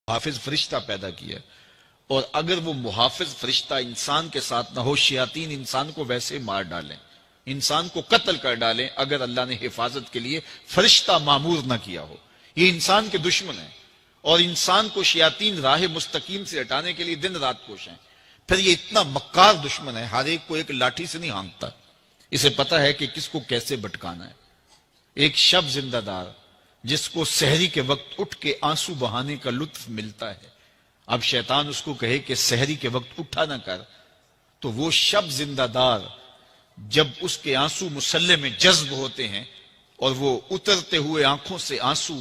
محافظ فرشتہ پیدا کیا، اور اگر وہ محافظ فرشتہ انسان کے ساتھ نہ ہو، شیاطین انسان کو ویسے مار ڈالیں، انسان کو قتل کر ڈالیں اگر اللہ نے حفاظت کے لیے فرشتہ معمور نہ کیا ہو۔ یہ انسان کے دشمن ہیں، اور انسان کو شیاطین راہ مستقیم سے ہٹانے کے لیے دن رات کوشیں۔ پھر یہ اتنا مکار دشمن ہے، ہر ایک کو ایک لاٹھی سے نہیں ہانکتا، اسے پتا ہے کہ کس کو کیسے بھٹکانا ہے۔ ایک شب زندہ دار جس کو سحری کے وقت اٹھ کے آنسو بہانے کا لطف ملتا ہے، اب شیطان اس کو کہے کہ سحری کے وقت اٹھا نہ کر، تو وہ شب زندہ دار جب اس کے آنسو مسلح میں جذب ہوتے ہیں اور وہ اترتے ہوئے آنکھوں سے آنسو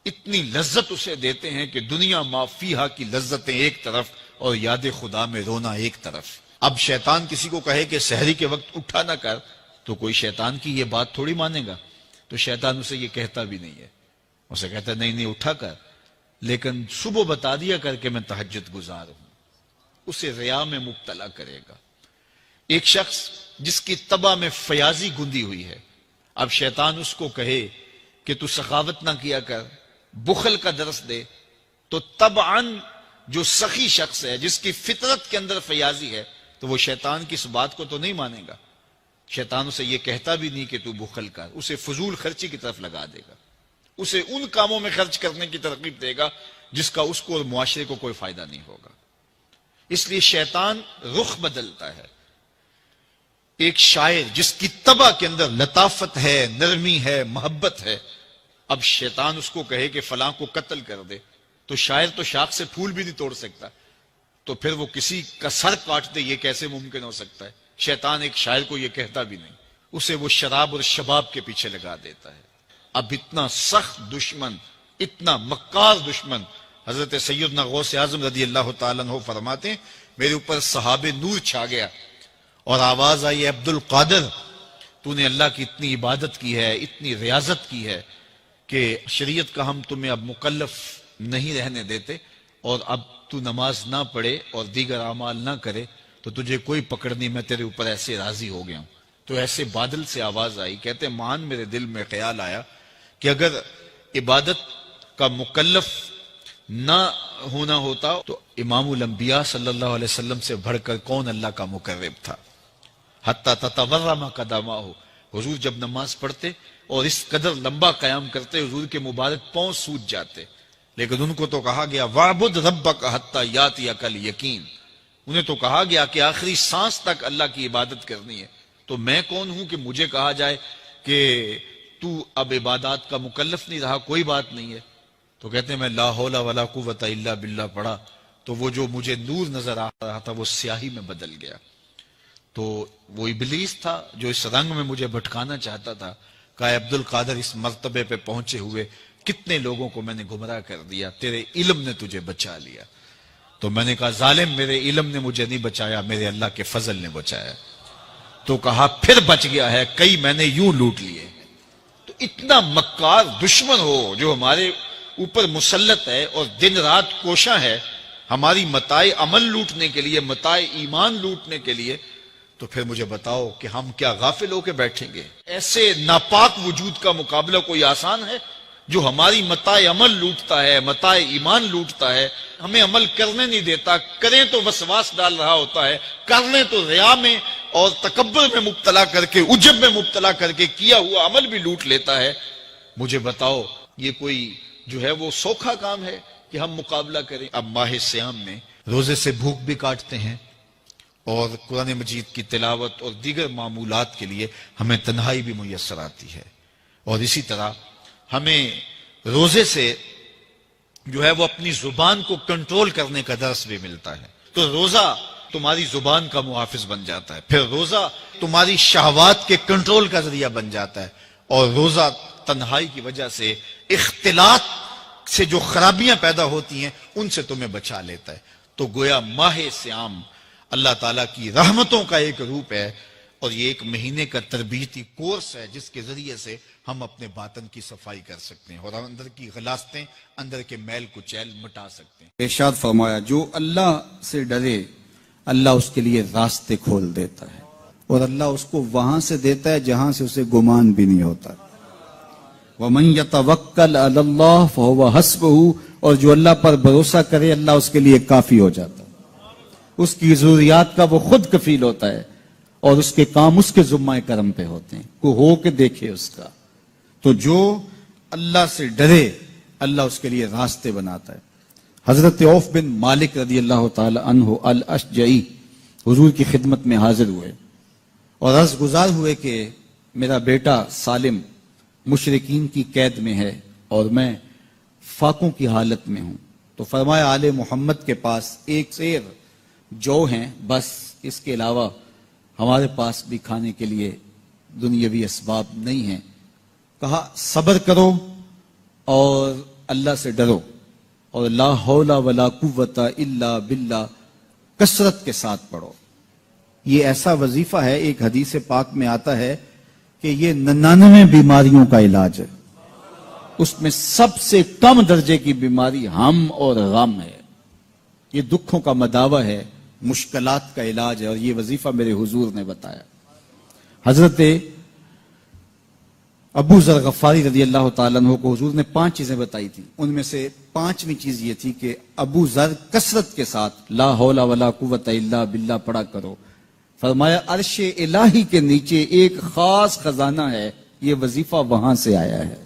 اتنی لذت اسے دیتے ہیں کہ دنیا ما فیہا کی لذتیں ایک طرف اور یاد خدا میں رونا ایک طرف۔ اب شیطان کسی کو کہے کہ سحری کے وقت اٹھا نہ کر، تو کوئی شیطان کی یہ بات تھوڑی مانے گا، تو شیطان اسے یہ کہتا بھی نہیں ہے، اسے کہتا نہیں اٹھا کر، لیکن صبح بتا دیا کر کے میں تہجد گزار ہوں، اسے ریا میں مبتلا کرے گا۔ ایک شخص جس کی طبع میں فیاضی گندی ہوئی ہے، اب شیطان اس کو کہے کہ تو سخاوت نہ کیا کر، بخل کا درس دے، تو طبعاً جو سخی شخص ہے جس کی فطرت کے اندر فیاضی ہے، تو وہ شیطان کی اس بات کو تو نہیں مانے گا۔ شیطان اسے یہ کہتا بھی نہیں کہ تو بخل کر، اسے فضول خرچی کی طرف لگا دے گا، اسے ان کاموں میں خرچ کرنے کی ترغیب دے گا جس کا اس کو اور معاشرے کو کوئی فائدہ نہیں ہوگا۔ اس لیے شیطان رخ بدلتا ہے۔ ایک شاعر جس کی طبع کے اندر لطافت ہے، نرمی ہے، محبت ہے، اب شیطان اس کو کہے کہ فلاں کو قتل کر دے، تو شاعر تو شاخ سے پھول بھی نہیں توڑ سکتا، تو پھر وہ کسی کا سر کاٹ دے، یہ کیسے ممکن ہو سکتا ہے؟ شیطان ایک شاعر کو یہ کہتا بھی نہیں، اسے وہ شراب اور شباب کے پیچھے لگا دیتا ہے۔ اب اتنا سخت دشمن، اتنا مکار دشمن، حضرت سیدنا غوث اعظم رضی اللہ تعالیٰ عنہ فرماتے ہیں میرے اوپر صحاب نور چھا گیا اور آواز آئی، عبد القادر تو نے اللہ کی اتنی عبادت کی ہے، اتنی ریاضت کی ہے کہ شریعت کا ہم تمہیں اب مکلف نہیں رہنے دیتے، اور اب تو نماز نہ پڑھے اور دیگر اعمال نہ کرے تو تجھے کوئی پکڑ نہیں، میں تیرے اوپر ایسے راضی ہو گیا ہوں۔ تو ایسے بادل سے آواز آئی، کہتے مان میرے دل میں خیال آیا کہ اگر عبادت کا مکلف نہ ہونا ہوتا تو امام الانبیاء صلی اللہ علیہ وسلم سے بڑھ کر کون اللہ کا مقرب تھا۔ حتی تتورم قدماہ، حضور جب نماز پڑھتے اور اس قدر لمبا قیام کرتے حضور کے مبارک پاؤں سوج جاتے، لیکن ان کو تو کہا گیا وَعْبُدْ رَبَّكَ حَتَّى يَأْتِيَكَ الْيَقِينُ، انہیں تو کہا گیا کہ آخری سانس تک اللہ کی عبادت کرنی ہے۔ تو میں کون ہوں کہ مجھے کہا جائے کہ تو اب عبادات کا مکلف نہیں رہا، کوئی بات نہیں ہے۔ تو کہتے ہیں میں لا حول ولا قوت الا باللہ پڑھا تو وہ جو مجھے نور نظر آ رہا تھا وہ سیاہی میں بدل گیا۔ تو وہ ابلیس تھا جو اس رنگ میں مجھے بھٹکانا چاہتا تھا، کہا عبد القادر اس مرتبے پہ پہنچے ہوئے کتنے لوگوں کو میں نے گمراہ کر دیا، تیرے علم نے تجھے بچا لیا۔ تو میں نے کہا ظالم میرے علم نے مجھے نہیں بچایا، میرے اللہ کے فضل نے بچایا۔ تو کہا پھر بچ گیا ہے، کئی میں نے یوں لوٹ لیے۔ تو اتنا مکار دشمن ہو جو ہمارے اوپر مسلط ہے اور دن رات کوشاں ہے ہماری متاع عمل لوٹنے کے لیے، متاع ایمان لوٹنے کے لیے، تو پھر مجھے بتاؤ کہ ہم کیا غافل ہو کے بیٹھیں گے؟ ایسے ناپاک وجود کا مقابلہ کوئی آسان ہے جو ہماری متاع عمل لوٹتا ہے، متاع ایمان لوٹتا ہے، ہمیں عمل کرنے نہیں دیتا، کریں تو وسواس ڈال رہا ہوتا ہے، کر لیں تو ریا میں اور تکبر میں مبتلا کر کے، عجب میں مبتلا کر کے کیا ہوا عمل بھی لوٹ لیتا ہے۔ مجھے بتاؤ یہ کوئی جو ہے وہ سوکھا کام ہے کہ ہم مقابلہ کریں؟ اب ماہ سیام میں روزے سے بھوک بھی کاٹتے ہیں اور قرآن مجید کی تلاوت اور دیگر معمولات کے لیے ہمیں تنہائی بھی میسر آتی ہے، اور اسی طرح ہمیں روزے سے جو ہے وہ اپنی زبان کو کنٹرول کرنے کا درس بھی ملتا ہے۔ تو روزہ تمہاری زبان کا محافظ بن جاتا ہے، پھر روزہ تمہاری شہوات کے کنٹرول کا ذریعہ بن جاتا ہے، اور روزہ تنہائی کی وجہ سے اختلاط سے جو خرابیاں پیدا ہوتی ہیں ان سے تمہیں بچا لیتا ہے۔ تو گویا ماہ سیام اللہ تعالیٰ کی رحمتوں کا ایک روپ ہے، اور یہ ایک مہینے کا تربیتی کورس ہے جس کے ذریعے سے ہم اپنے باطن کی صفائی کر سکتے ہیں اور اندر کی غلاستیں، اندر کے میل کچیل مٹا سکتے ہیں۔ ارشاد فرمایا جو اللہ سے ڈرے اللہ اس کے لیے راستے کھول دیتا ہے، اور اللہ اس کو وہاں سے دیتا ہے جہاں سے اسے گمان بھی نہیں ہوتا۔ وَمَن يَتَوَكَّلْ عَلَى اللَّهِ فَهُوَ حَسْبُهُ اور جو اللہ پر بھروسہ کرے اللہ اس کے لیے کافی ہو جاتا ہے، اس کی ضروریات کا وہ خود کفیل ہوتا ہے اور اس کے کام اس کے ذمہ کرم پہ ہوتے ہیں، کو ہو کے دیکھے اس کا۔ تو جو اللہ سے ڈرے اللہ اس کے لیے راستے بناتا ہے۔ حضرت عوف بن مالک رضی اللہ تعالی عنہ الاشجعی حضور کی خدمت میں حاضر ہوئے اور عرض گزار ہوئے کہ میرا بیٹا سالم مشرکین کی قید میں ہے اور میں فاقوں کی حالت میں ہوں، تو فرمایا آل محمد کے پاس ایک سیر جو ہیں، بس اس کے علاوہ ہمارے پاس بھی کھانے کے لیے دنیاوی اسباب نہیں ہیں۔ کہا صبر کرو اور اللہ سے ڈرو اور لا حول ولا قوت الا باللہ کثرت کے ساتھ پڑھو۔ یہ ایسا وظیفہ ہے، ایک حدیث پاک میں آتا ہے کہ یہ 99 بیماریوں کا علاج ہے، اس میں سب سے کم درجے کی بیماری ہم اور غم ہے، یہ دکھوں کا مداوع ہے، مشکلات کا علاج ہے، اور یہ وظیفہ میرے حضور نے بتایا۔ حضرت ابو ذر غفاری رضی اللہ تعالیٰ عنہ کو حضور نے 5 چیزیں بتائی تھی، ان میں سے 5ویں چیز یہ تھی کہ ابو ذر کثرت کے ساتھ لا حول ولا قوت الا باللہ پڑھا کرو۔ فرمایا عرش الہی کے نیچے ایک خاص خزانہ ہے، یہ وظیفہ وہاں سے آیا ہے،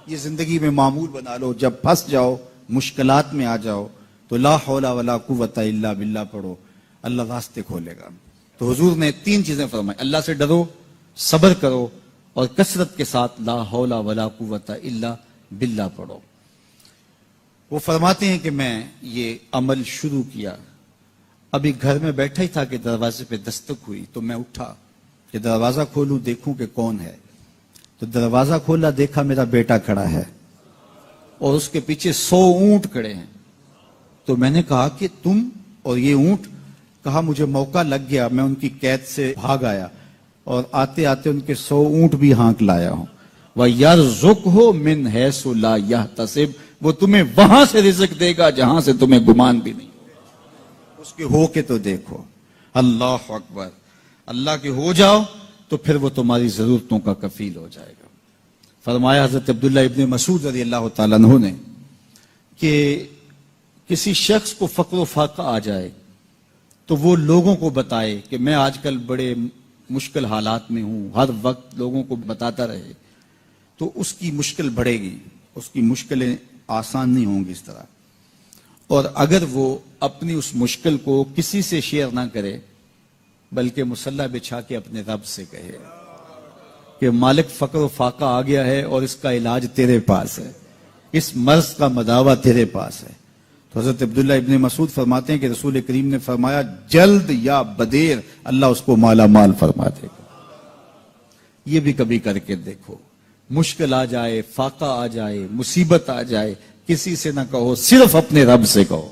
یہ زندگی میں معمول بنا لو، جب پھنس جاؤ مشکلات میں آ جاؤ تو لا حول ولا قوت الا باللہ پڑھو، اللہ راستے کھولے گا۔ تو حضور نے 3 چیزیں فرمائی، اللہ سے ڈرو، صبر کرو اور کثرت کے ساتھ لا حول ولا قوت الا باللہ پڑھو۔ وہ فرماتے ہیں کہ میں یہ عمل شروع کیا، ابھی گھر میں بیٹھا ہی تھا کہ دروازے پہ دستک ہوئی، تو میں اٹھا کہ دروازہ کھولوں دیکھوں کہ کون ہے، تو دروازہ کھولا، دیکھا میرا بیٹا کھڑا ہے اور اس کے پیچھے 100 اونٹ کھڑے ہیں۔ تو میں نے کہا کہ تم اور یہ اونٹ؟ کہا مجھے موقع لگ گیا، میں ان کی قید سے بھاگ آیا اور آتے آتے ان کے 100 اونٹ بھی ہانک لایا ہوں۔ وَيَرْزُقْهُ مِنْ حَيْثُ لَا يَحْتَسِبُ، وہ تمہیں وہاں سے رزق دے گا جہاں سے تمہیں گمان بھی نہیں، اس کے ہو کے تو دیکھو۔ اللہ اکبر، اللہ کے ہو جاؤ تو پھر وہ تمہاری ضرورتوں کا کفیل ہو جائے گا۔ فرمایا حضرت عبداللہ ابن مسعود رضی اللہ تعالیٰ عنہ نے کہ کسی شخص کو فقر و فاقہ آ جائے تو وہ لوگوں کو بتائے کہ میں آج کل بڑے مشکل حالات میں ہوں، ہر وقت لوگوں کو بتاتا رہے تو اس کی مشکل بڑھے گی، اس کی مشکلیں آسان نہیں ہوں گی اس طرح۔ اور اگر وہ اپنی اس مشکل کو کسی سے شیئر نہ کرے بلکہ مصلی بچھا کے اپنے رب سے کہے کہ مالک فقر و فاقہ آ گیا ہے اور اس کا علاج تیرے پاس ہے، اس مرض کا مداوع تیرے پاس ہے۔ تو حضرت عبداللہ ابن مسعود فرماتے ہیں کہ رسول کریم نے فرمایا جلد یا بدیر اللہ اس کو مالا مال فرما دے گا۔ یہ بھی کبھی کر کے دیکھو، مشکل آ جائے، فاقہ آ جائے، مصیبت آ جائے، کسی سے نہ کہو، صرف اپنے رب سے کہو،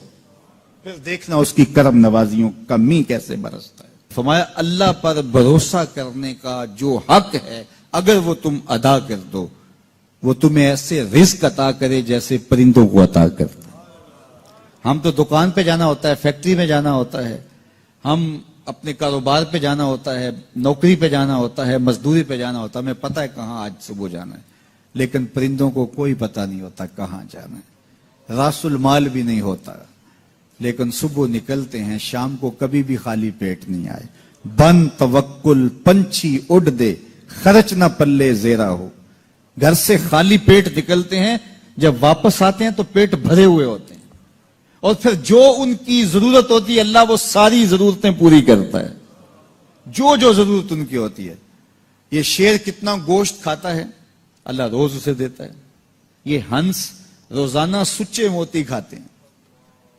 پھر دیکھنا اس کی کرم نوازیوں کا می کیسے برستا ہے۔ فرمایا اللہ پر بھروسہ کرنے کا جو حق ہے اگر وہ تم ادا کر دو، وہ تمہیں ایسے رزق عطا کرے جیسے پرندوں کو عطا کرتا ہے۔ ہم تو دکان پہ جانا ہوتا ہے، فیکٹری میں جانا ہوتا ہے، ہم اپنے کاروبار پہ جانا ہوتا ہے، نوکری پہ جانا ہوتا ہے، مزدوری پہ جانا ہوتا ہے، ہمیں پتہ ہے کہاں آج صبح جانا ہے، لیکن پرندوں کو کوئی پتہ نہیں ہوتا کہاں جانا ہے، راس المال بھی نہیں ہوتا، لیکن صبح نکلتے ہیں، شام کو کبھی بھی خالی پیٹ نہیں آئے۔ بن توکل پنچھی اڑ دے، خرچ نہ پلے زیرا ہو۔ گھر سے خالی پیٹ نکلتے ہیں، جب واپس آتے ہیں تو پیٹ بھرے ہوئے ہوتے ہیں، اور پھر جو ان کی ضرورت ہوتی ہے اللہ وہ ساری ضرورتیں پوری کرتا ہے، جو جو ضرورت ان کی ہوتی ہے۔ یہ شیر کتنا گوشت کھاتا ہے اللہ روز اسے دیتا ہے، یہ ہنس روزانہ سچے موتی کھاتے ہیں،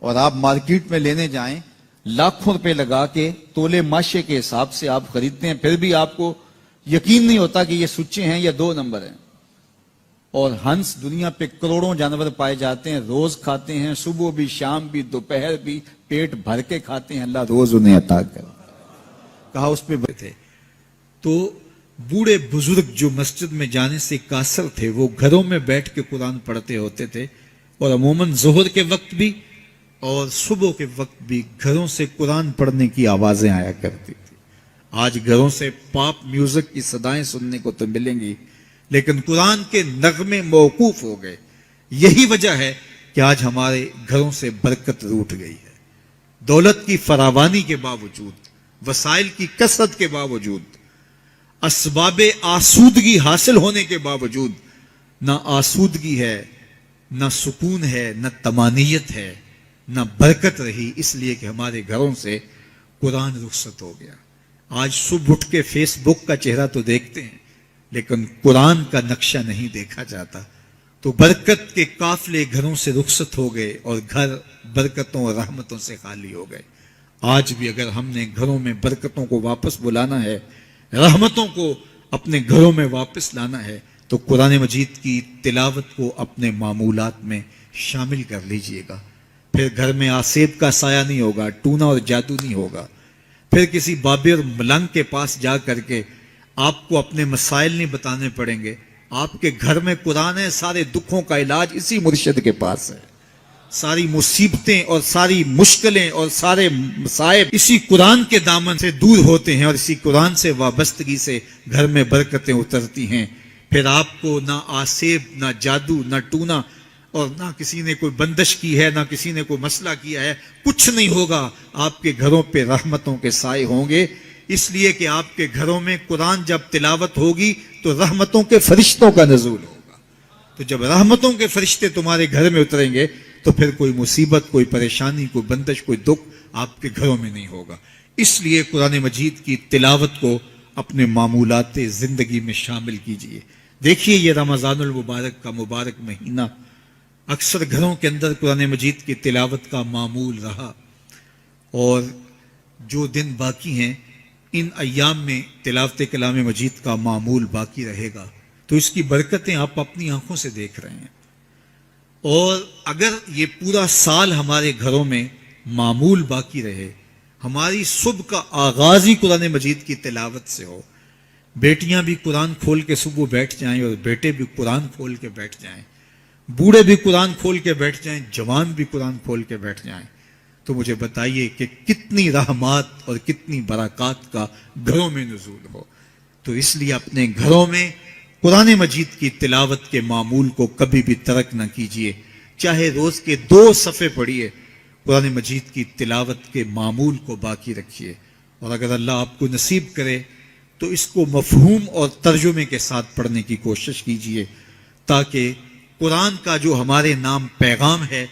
اور آپ مارکیٹ میں لینے جائیں لاکھوں روپے لگا کے تولے ماشے کے حساب سے آپ خریدتے ہیں، پھر بھی آپ کو یقین نہیں ہوتا کہ یہ سچے ہیں یا 2 نمبر ہیں۔ اور ہنس دنیا پہ کروڑوں جانور پائے جاتے ہیں، روز کھاتے ہیں، صبح بھی، شام بھی، دوپہر بھی، پیٹ بھر کے کھاتے ہیں، اللہ روز انہیں عطا کرتا ہے۔ کہا اس پہ تھے تو بوڑھے بزرگ جو مسجد میں جانے سے قاصر تھے وہ گھروں میں بیٹھ کے قرآن پڑھتے ہوتے تھے، اور عموماً ظہر کے وقت بھی اور صبح کے وقت بھی گھروں سے قرآن پڑھنے کی آوازیں آیا کرتی تھی۔ آج گھروں سے پاپ میوزک کی صدائیں سننے کو تو ملیں گی، لیکن قرآن کے نغمے موقوف ہو گئے۔ یہی وجہ ہے کہ آج ہمارے گھروں سے برکت روٹ گئی ہے. دولت کی فراوانی کے باوجود، وسائل کی کثرت کے باوجود، اسباب آسودگی حاصل ہونے کے باوجود نہ آسودگی ہے، نہ سکون ہے، نہ طمانینت ہے، نہ برکت رہی، اس لیے کہ ہمارے گھروں سے قرآن رخصت ہو گیا. آج صبح اٹھ کے فیس بک کا چہرہ تو دیکھتے ہیں لیکن قرآن کا نقشہ نہیں دیکھا جاتا. تو برکت کے قافلے گھروں سے رخصت ہو گئے اور گھر برکتوں اور رحمتوں سے خالی ہو گئے. آج بھی اگر ہم نے گھروں میں برکتوں کو واپس بلانا ہے، رحمتوں کو اپنے گھروں میں واپس لانا ہے، تو قرآن مجید کی تلاوت کو اپنے معمولات میں شامل کر لیجئے گا. پھر گھر میں آسیب کا سایہ نہیں ہوگا، ٹونا اور جادو نہیں ہوگا. پھر کسی بابے اور ملنگ کے پاس جا کر کے آپ کو اپنے مسائل نہیں بتانے پڑیں گے. آپ کے گھر میں قرآن ہے، سارے دکھوں کا علاج اسی مرشد کے پاس ہے. ساری مصیبتیں اور ساری مشکلیں اور سارے مصائب اسی قرآن کے دامن سے دور ہوتے ہیں اور اسی قرآن سے وابستگی سے گھر میں برکتیں اترتی ہیں. پھر آپ کو نہ آسیب، نہ جادو، نہ ٹونا، اور نہ کسی نے کوئی بندش کی ہے، نہ کسی نے کوئی مسئلہ کیا ہے، کچھ نہیں ہوگا. آپ کے گھروں پہ رحمتوں کے سائے ہوں گے، اس لیے کہ آپ کے گھروں میں قرآن جب تلاوت ہوگی تو رحمتوں کے فرشتوں کا نزول ہوگا. تو جب رحمتوں کے فرشتے تمہارے گھر میں اتریں گے تو پھر کوئی مصیبت، کوئی پریشانی، کوئی بندش، کوئی دکھ آپ کے گھروں میں نہیں ہوگا. اس لیے قرآن مجید کی تلاوت کو اپنے معمولات زندگی میں شامل کیجئے. دیکھیے یہ رمضان المبارک کا مبارک مہینہ اکثر گھروں کے اندر قرآن مجید کی تلاوت کا معمول رہا، اور جو دن باقی ہیں ان ایام میں تلاوت کلام مجید کا معمول باقی رہے گا. تو اس کی برکتیں آپ اپنی آنکھوں سے دیکھ رہے ہیں. اور اگر یہ پورا سال ہمارے گھروں میں معمول باقی رہے، ہماری صبح کا آغاز ہی قرآن مجید کی تلاوت سے ہو، بیٹیاں بھی قرآن کھول کے صبح بیٹھ جائیں اور بیٹے بھی قرآن کھول کے بیٹھ جائیں، بوڑھے بھی قرآن کھول کے بیٹھ جائیں، جوان بھی قرآن کھول کے بیٹھ جائیں، تو مجھے بتائیے کہ کتنی رحمات اور کتنی برکات کا گھروں میں نزول ہو. تو اس لیے اپنے گھروں میں قرآن مجید کی تلاوت کے معمول کو کبھی بھی ترک نہ کیجیے. چاہے روز کے 2 صفحے پڑھیے، قرآن مجید کی تلاوت کے معمول کو باقی رکھیے. اور اگر اللہ آپ کو نصیب کرے تو اس کو مفہوم اور ترجمے کے ساتھ پڑھنے کی کوشش کیجیے، تاکہ قرآن کا جو ہمارے نام پیغام ہے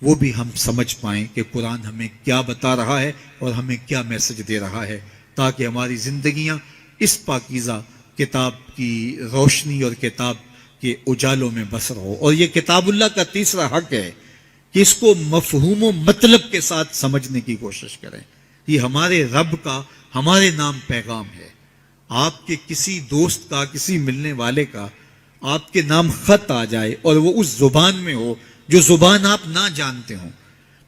وہ بھی ہم سمجھ پائیں کہ قرآن ہمیں کیا بتا رہا ہے اور ہمیں کیا میسج دے رہا ہے، تاکہ ہماری زندگیاں اس پاکیزہ کتاب کی روشنی اور کتاب کے اجالوں میں بسر ہو. اور یہ کتاب اللہ کا تیسرا حق ہے کہ اس کو مفہوم و مطلب کے ساتھ سمجھنے کی کوشش کریں. یہ ہمارے رب کا ہمارے نام پیغام ہے. آپ کے کسی دوست کا، کسی ملنے والے کا آپ کے نام خط آ جائے اور وہ اس زبان میں ہو جو زبان آپ نہ جانتے ہوں،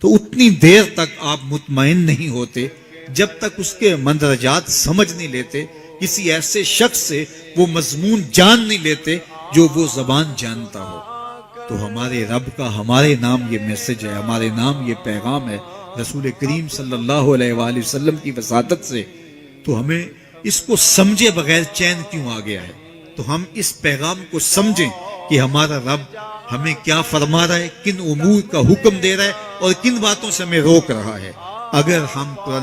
تو اتنی دیر تک آپ مطمئن نہیں ہوتے جب تک اس کے مندرجات سمجھ نہیں لیتے، کسی ایسے شخص سے وہ مضمون جان نہیں لیتے جو وہ زبان جانتا ہو. تو ہمارے رب کا ہمارے نام یہ میسج ہے، ہمارے نام یہ پیغام ہے رسول کریم صلی اللہ علیہ وآلہ وسلم کی وساطت سے. تو ہمیں اس کو سمجھے بغیر چین کیوں آ گیا ہے؟ تو ہم اس پیغام کو سمجھیں کہ ہمارا رب ہمیں کیا فرما رہا ہے، کن امور کا حکم دے رہا ہے اور کن باتوں سے ہمیں روک رہا ہے. اگر ہم قرآن